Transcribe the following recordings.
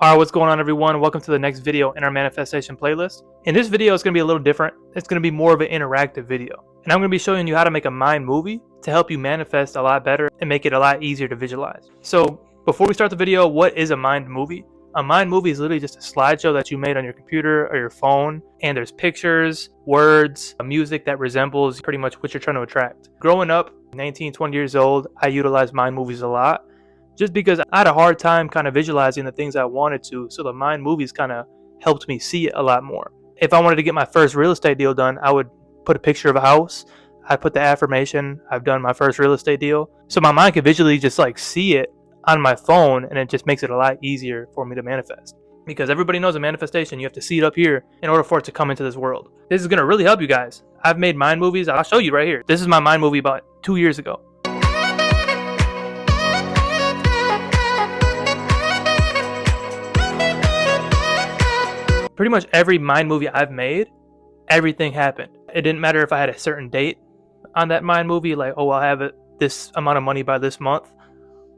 Alright, what's going on everyone? Welcome to the next video in our manifestation playlist. In this video, it's going to be a little different. It's going to be more of an interactive video. And I'm going to be showing you how to make a mind movie to help you manifest a lot better and make it a lot easier to visualize. So before we start the video, what is a mind movie? A mind movie is literally just a slideshow that you made on your computer or your phone, and there's pictures, words, music that resembles pretty much what you're trying to attract. Growing up, 19, 20 years old, I utilized mind movies a lot. Just because I had a hard time kind of visualizing the things I wanted to, so the mind movies kind of helped me see it a lot more. If I wanted to get my first real estate deal done, I would put a picture of a house, I'd put the affirmation, I've done my first real estate deal. So my mind could visually just like see it on my phone, and it just makes it a lot easier for me to manifest. Because everybody knows a manifestation, you have to see it up here in order for it to come into this world. This is going to really help you guys. I've made mind movies, I'll show you right here. This is my mind movie about 2 years ago. Pretty much every mind movie I've made, everything happened. It didn't matter if I had a certain date on that mind movie, like, oh, I'll have this amount of money by this month,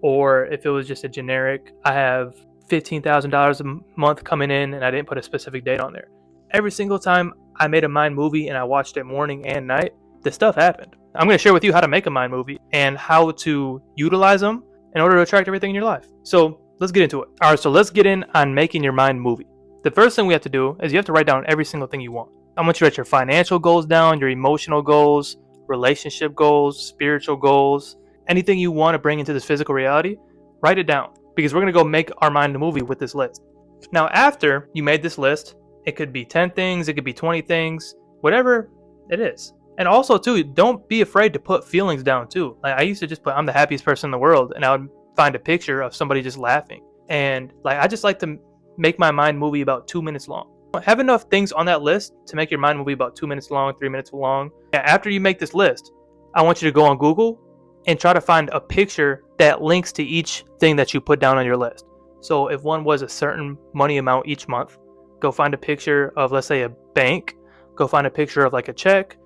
or if it was just a generic, I have $15,000 a month coming in, and I didn't put a specific date on there. Every single time I made a mind movie and I watched it morning and night, this stuff happened. I'm going to share with you how to make a mind movie and how to utilize them in order to attract everything in your life. So let's get into it. All right, so let's get in on making your mind movie. The first thing we have to do is you have to write down every single thing you want. I want you to write your financial goals down, your emotional goals, relationship goals, spiritual goals, anything you want to bring into this physical reality, write it down, because we're going to go make our mind movie with this list. Now, after you made this list, it could be 10 things, it could be 20 things, whatever it is. And also, too, don't be afraid to put feelings down, too. Like, I used to just put, I'm the happiest person in the world, and I would find a picture of somebody just laughing. And like, I just like to make my mind movie about 2 minutes long. Have enough things on that list to make your mind movie about 2 minutes long, 3 minutes long. After you make this list, I want you to go on Google and try to find a picture that links to each thing that you put down on your list. So if one was a certain money amount each month, go find a picture of, let's say, a bank. Go find a picture of like a check,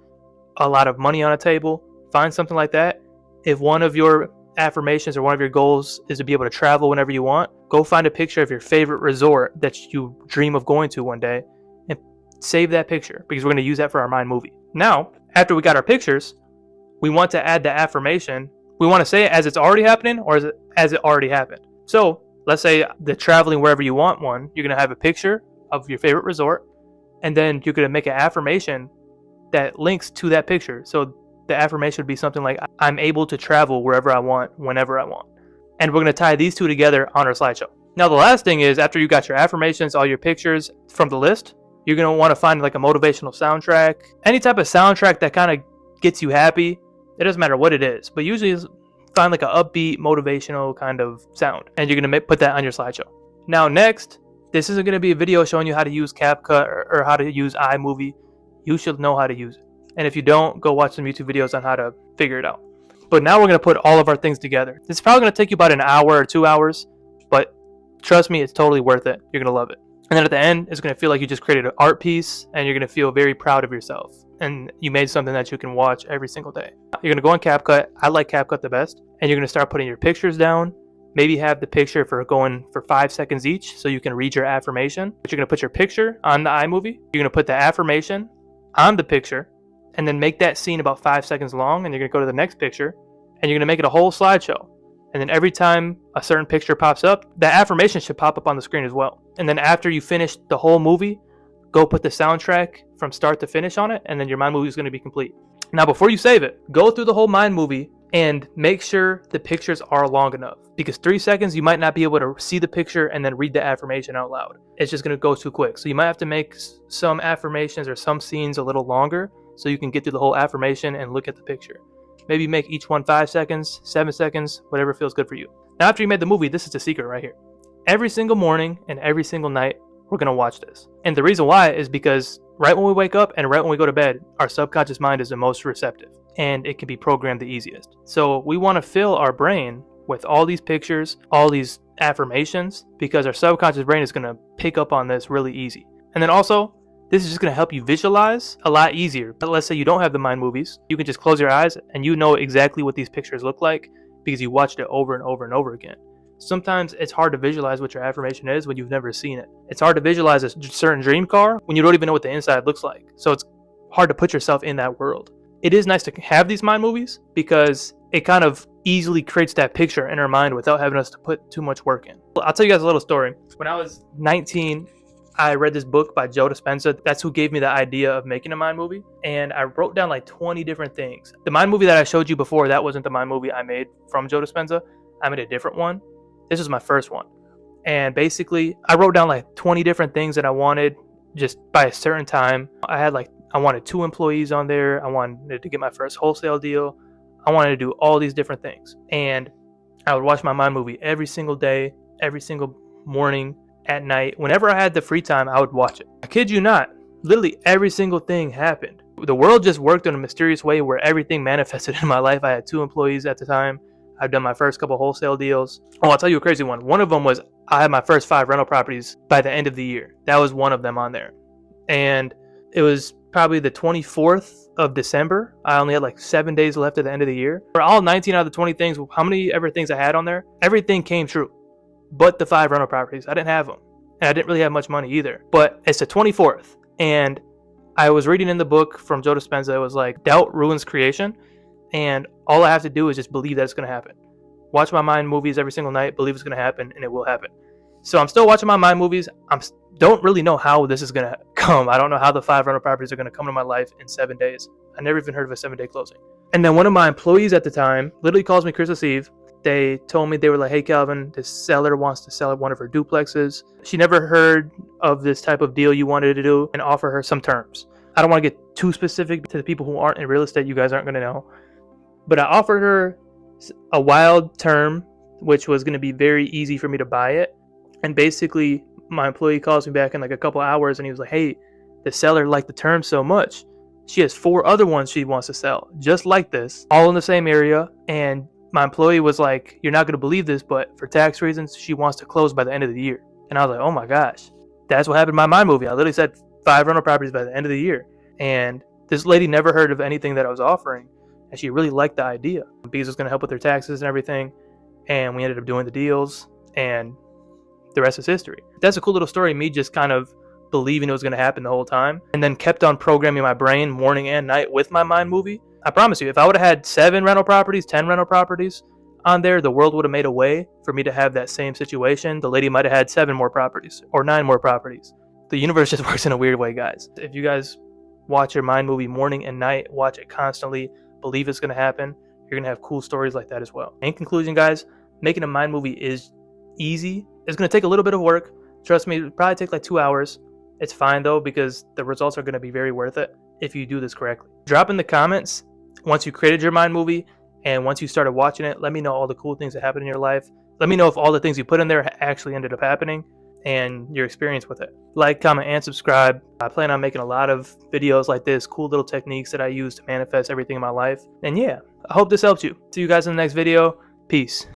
a lot of money on a table. Find something like that. If one of your affirmations or one of your goals is to be able to travel whenever you want, go find a picture of your favorite resort that you dream of going to one day and save that picture, because we're going to use that for our mind movie. Now, after we got our pictures, we want to add the affirmation. We want to say it as it's already happening or as it already happened. So let's say the traveling wherever you want one, you're going to have a picture of your favorite resort, and then you're going to make an affirmation that links to that picture. So the affirmation would be something like, I'm able to travel wherever I want, whenever I want. And we're going to tie these two together on our slideshow. Now, the last thing is, after you got your affirmations, all your pictures from the list, you're going to want to find like a motivational soundtrack, any type of soundtrack that kind of gets you happy. It doesn't matter what it is, but usually find like an upbeat, motivational kind of sound, and you're going to put that on your slideshow. Now, next, this isn't going to be a video showing you how to use CapCut or how to use iMovie. You should know how to use it. And if you don't, go watch some YouTube videos on how to figure it out. But now we're going to put all of our things together. This is probably going to take you about an hour or 2 hours, but trust me, it's totally worth it. You're going to love it. And then at the end, it's going to feel like you just created an art piece, and you're going to feel very proud of yourself. And you made something that you can watch every single day. You're going to go on CapCut. I like CapCut the best. And you're going to start putting your pictures down. Maybe have the picture for going for 5 seconds each, so you can read your affirmation. But you're going to put your picture on the iMovie. You're going to put the affirmation on the picture, and then make that scene about 5 seconds long, and you're going to go to the next picture, and you're going to make it a whole slideshow. And then every time a certain picture pops up, the affirmation should pop up on the screen as well. And then after you finish the whole movie, go put the soundtrack from start to finish on it, and then your mind movie is going to be complete. Now, before you save it, go through the whole mind movie and make sure the pictures are long enough, because 3 seconds you might not be able to see the picture and then read the affirmation out loud. It's just going to go too quick. So you might have to make some affirmations or some scenes a little longer, so you can get through the whole affirmation and look at the picture. Maybe make each one 5 seconds, 7 seconds, whatever feels good for you. Now, after you made the movie, this is the secret right here. Every single morning and every single night, we're going to watch this. And the reason why is because right when we wake up and right when we go to bed, our subconscious mind is the most receptive, and it can be programmed the easiest. So we want to fill our brain with all these pictures, all these affirmations, because our subconscious brain is going to pick up on this really easy. And then also, this is just going to help you visualize a lot easier. But let's say you don't have the mind movies. You can just close your eyes and you know exactly what these pictures look like because you watched it over and over and over again. Sometimes it's hard to visualize what your affirmation is when you've never seen it. It's hard to visualize a certain dream car when you don't even know what the inside looks like. So it's hard to put yourself in that world. It is nice to have these mind movies because it kind of easily creates that picture in our mind without having us to put too much work in. I'll tell you guys a little story. When I was 19, I read this book by Joe Dispenza. That's who gave me the idea of making a mind movie. And I wrote down like 20 different things. The mind movie that I showed you before, that wasn't the mind movie I made from Joe Dispenza. I made a different one. This was my first one. And basically, I wrote down like 20 different things that I wanted just by a certain time. I wanted 2 employees on there. I wanted to get my first wholesale deal. I wanted to do all these different things. And I would watch my mind movie every single day, every single morning, at night. Whenever I had the free time, I would watch it. I kid you not, literally every single thing happened. The world just worked in a mysterious way where everything manifested in my life. I had 2 employees at the time. I've done my first couple wholesale deals. Oh, I'll tell you a crazy one. One of them was I had my first 5 rental properties by the end of the year. That was one of them on there. And it was probably the 24th of December. I only had like 7 days left at the end of the year. For all 19 out of the 20 things, how many ever things I had on there, everything came true. But the 5 rental properties, I didn't have them. And I didn't really have much money either. But it's the 24th. And I was reading in the book from Joe Dispenza. It was like, doubt ruins creation. And all I have to do is just believe that it's going to happen. Watch my mind movies every single night, believe it's going to happen, and it will happen. So I'm still watching my mind movies. Don't really know how this is going to come. I don't know how the 5 rental properties are going to come to my life in 7 days. I never even heard of a 7-day closing. And then one of my employees at the time literally calls me Christmas Eve. They told me, they were like, hey, Calvin, this seller wants to sell one of her duplexes. She never heard of this type of deal you wanted to do, and offer her some terms. I don't want to get too specific to the people who aren't in real estate. You guys aren't going to know. But I offered her a wild term, which was going to be very easy for me to buy it. And basically, my employee calls me back in like a couple hours and he was like, hey, the seller liked the term so much. She has 4 other ones she wants to sell, just like this, all in the same area. And my employee was like, you're not going to believe this, but for tax reasons, she wants to close by the end of the year. And I was like, oh my gosh, that's what happened in my mind movie. I literally said 5 rental properties by the end of the year. And this lady never heard of anything that I was offering. And she really liked the idea because it was going to help with their taxes and everything. And we ended up doing the deals, and the rest is history. That's a cool little story. Me just kind of believing it was going to happen the whole time, and then kept on programming my brain morning and night with my mind movie. I promise you, if I would have had 7 rental properties, 10 rental properties on there, the world would have made a way for me to have that same situation. The lady might have had 7 more properties or 9 more properties. The universe just works in a weird way, guys. If you guys watch your mind movie morning and night, watch it constantly, believe it's going to happen, you're going to have cool stories like that as well. In conclusion, guys, making a mind movie is easy. It's going to take a little bit of work. Trust me, it'll probably take like 2 hours. It's fine though, because the results are going to be very worth it if you do this correctly. Drop in the comments once you created your mind movie and once you started watching it. Let me know all the cool things that happened in your life. Let me know if all the things you put in there actually ended up happening and your experience with it. Like, comment, and subscribe. I plan on making a lot of videos like this, cool little techniques that I use to manifest everything in my life. And yeah, I hope this helps you. See you guys in the next video. Peace.